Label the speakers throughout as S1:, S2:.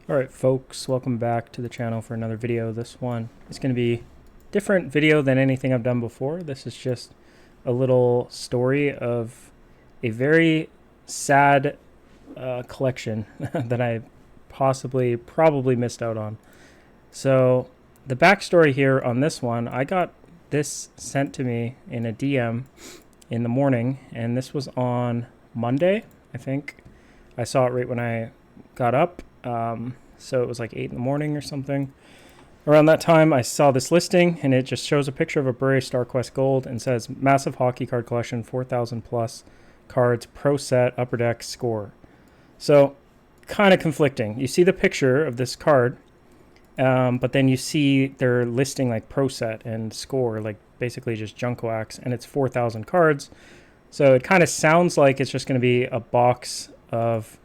S1: Alright folks, welcome back to the channel for another video. This one is going to be a different video than anything I've done before. This is just a little story of a very sad collection that I probably missed out on. So the backstory here on this one, I got this sent to me in a DM in the morning, and this was on Monday, I think. I saw it right when I got up. So it was like 8 in the morning or something. Around that time, I saw this listing, and it just shows a picture of a Bure StarQuest Gold and says massive hockey card collection, 4,000 plus cards, pro set, upper deck, score. So kind of conflicting. You see the picture of this card, but then you see they're listing like pro set and score, like basically just junk wax, and it's 4,000 cards. So it kind of sounds like it's just going to be a box of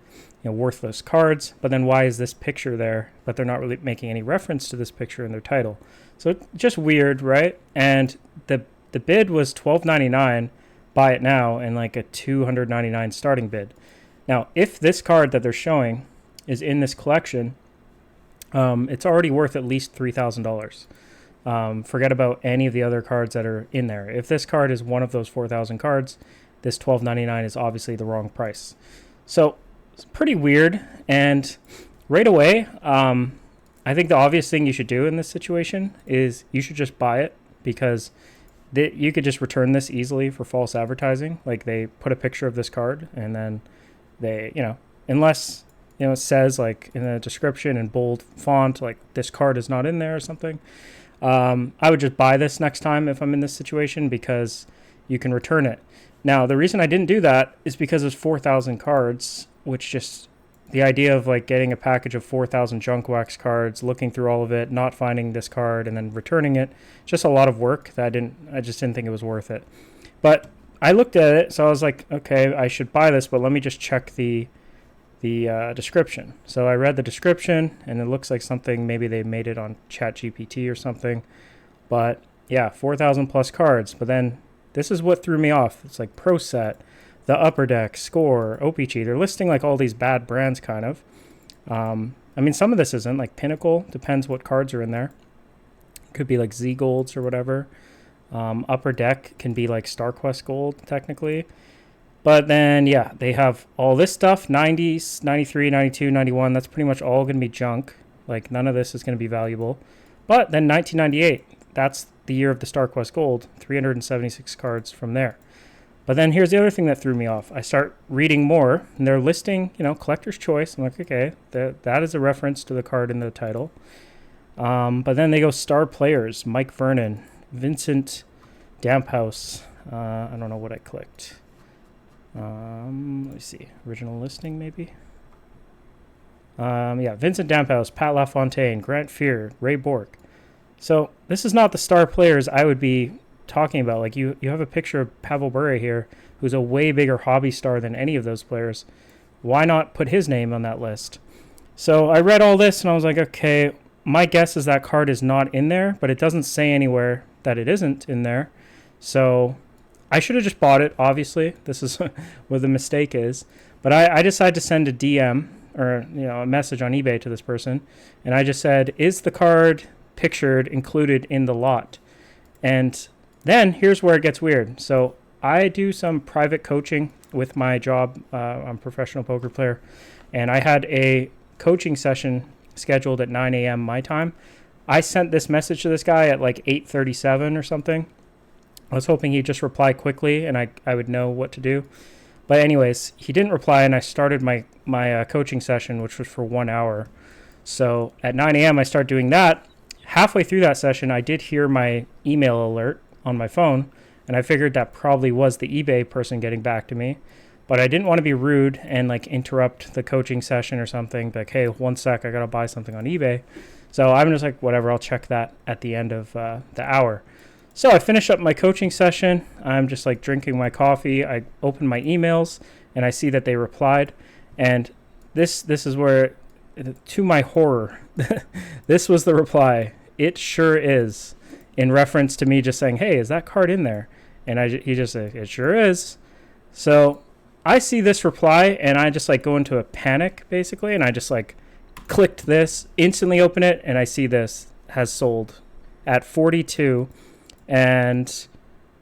S1: worthless cards, but then why is this picture there? But they're not really making any reference to this picture in their title. So it's just weird, right? And the bid was $12.99, buy it now, and like a $299 starting bid. Now, if this card that they're showing is in this collection, it's already worth at least $3,000. Forget about any of the other cards that are in there. If this card is one of those 4,000 cards, this $12.99 is obviously the wrong price. So it's pretty weird, and right away, I think the obvious thing you should do in this situation is you should just buy it, because you could just return this easily for false advertising. Like, they put a picture of this card, and then they, unless, it says like in the description in bold font, like this card is not in there or something. I would just buy this next time if I'm in this situation, because you can return it. Now, the reason I didn't do that is because it's 4,000 cards, which just the idea of like getting a package of 4,000 junk wax cards, looking through all of it, not finding this card, and then returning it, just a lot of work that I just didn't think it was worth it. But I looked at it, so I was like, okay, I should buy this, but let me just check the description. So I read the description, and it looks like something, maybe they made it on ChatGPT or something. But yeah, 4,000 plus cards. But then this is what threw me off. It's like Pro Set, the Upper Deck, Score, OPG. They're listing like all these bad brands, kind of. I mean, some of this isn't, like Pinnacle. Depends what cards are in there. Could be like Z Golds or whatever. Upper Deck can be like StarQuest Gold, technically. But then, yeah, they have all this stuff, 90s, 93, 92, 91. That's pretty much all going to be junk. Like, none of this is going to be valuable. But then 1998, that's the year of the StarQuest Gold, 376 cards from there. But then here's the other thing that threw me off. I start reading more, and they're listing, collector's choice. I'm like, okay, that is a reference to the card in the title. But then they go star players, Mike Vernon, Vincent Damphouse. I don't know what I clicked. Let me see. Original listing, maybe? Yeah, Vincent Damphouse, Pat LaFontaine, Grant Fear, Ray Bork. So this is not the star players I would be talking about. Like, you have a picture of Pavel Bure here, who's a way bigger hobby star than any of those players. Why not put his name on that list? So I read all this, and I was like, okay, my guess is that card is not in there, but it doesn't say anywhere that it isn't in there. So I should have just bought it, obviously. This is where the mistake is. But I decided to send a DM, or a message on eBay to this person, and I just said, is the card pictured included in the lot? And then here's where it gets weird. So I do some private coaching with my job. I'm a professional poker player, and I had a coaching session scheduled at 9 a.m. my time. I sent this message to this guy at like 8:37 or something. I was hoping he'd just reply quickly, and I would know what to do. But anyways, he didn't reply, and I started my coaching session, which was for 1 hour. So at 9 a.m. I start doing that. Halfway through that session, I did hear my email alert on my phone, and I figured that probably was the eBay person getting back to me. But I didn't want to be rude and like interrupt the coaching session or something. Like, hey, one sec, I got to buy something on eBay. So I'm just like, whatever, I'll check that at the end of the hour. So I finished up my coaching session. I'm just like drinking my coffee. I open my emails, and I see that they replied. And this is where, to my horror, this was the reply. It sure is, in reference to me just saying, hey, is that card in there? And he just said, it sure is. So I see this reply, and I just like go into a panic, basically, and I just like clicked this, instantly open it, and I see this has sold at 42, and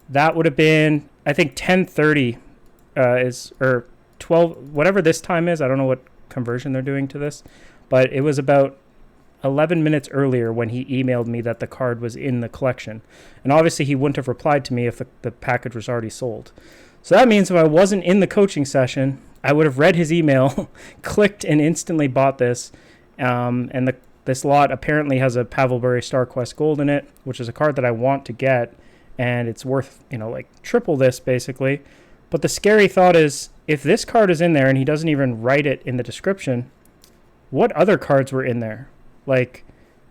S1: that would have been, I think, 10:30 or 12, whatever this time is. I don't know what conversion they're doing to this, but it was about 11 minutes earlier when he emailed me that the card was in the collection. And obviously he wouldn't have replied to me if the package was already sold. So that means if I wasn't in the coaching session, I would have read his email, clicked, and instantly bought this. And this lot apparently has a Pavel Bure Star Quest Gold in it, which is a card that I want to get, and it's worth, like triple this basically. But the scary thought is, if this card is in there and he doesn't even write it in the description, what other cards were in there? Like,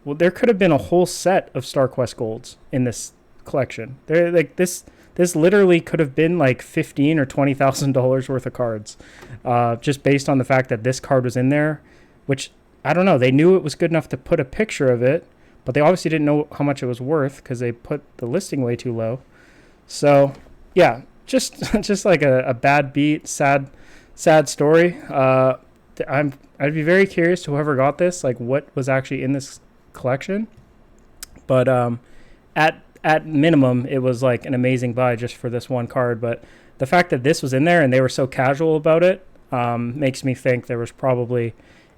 S1: well, there could have been a whole set of Star Quest Golds in this collection. There, like this literally could have been like $15,000 or $20,000 worth of cards, just based on the fact that this card was in there. Which, I don't know. They knew it was good enough to put a picture of it, but they obviously didn't know how much it was worth because they put the listing way too low. So, yeah, just like a bad beat, sad story. I'd be very curious to whoever got this, like what was actually in this collection. But at minimum, it was like an amazing buy just for this one card. But the fact that this was in there and they were so casual about it makes me think there was probably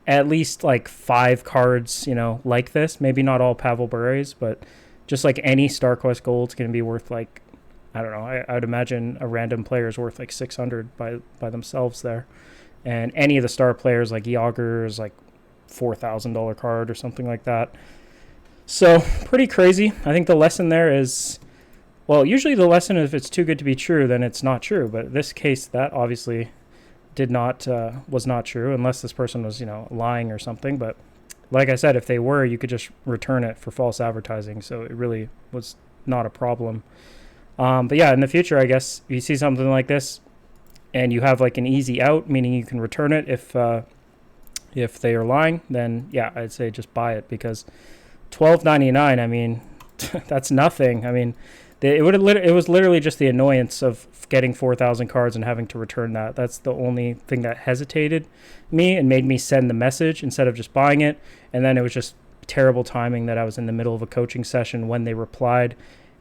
S1: at least like 5 cards, like this. Maybe not all Pavel Bure's, but just like any Star Quest Gold's going to be worth like, I don't know. I would imagine a random player is worth like 600 by themselves there. And any of the star players like Yager is like $4,000 card or something like that. So pretty crazy. I think the lesson there is, well, usually the lesson is if it's too good to be true, then it's not true. But in this case, that obviously was not true, unless this person was, lying or something. But like I said, if they were, you could just return it for false advertising. So it really was not a problem. But yeah, in the future, I guess if you see something like this, and you have like an easy out, meaning you can return it if they are lying, then yeah, I'd say just buy it, because $12.99, I mean, that's nothing. I mean, it was literally just the annoyance of getting 4,000 cards and having to return that. That's the only thing that hesitated me and made me send the message instead of just buying it. And then it was just terrible timing that I was in the middle of a coaching session when they replied,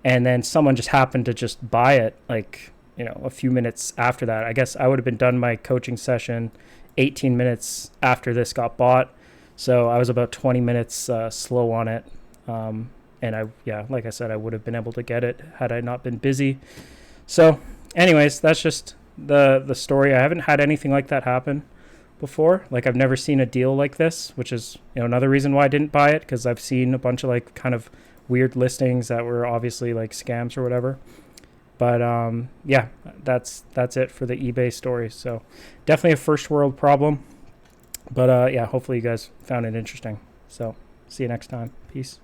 S1: and then someone just happened to just buy it like, a few minutes after that. I guess I would have been done my coaching session 18 minutes after this got bought. So I was about 20 minutes slow on it. And like I said, I would have been able to get it had I not been busy. So anyways, that's just the story. I haven't had anything like that happen before. Like, I've never seen a deal like this, which is, another reason why I didn't buy it, because I've seen a bunch of like kind of weird listings that were obviously like scams or whatever. But yeah, that's it for the eBay story. So definitely a first world problem. But yeah, hopefully you guys found it interesting. So see you next time. Peace.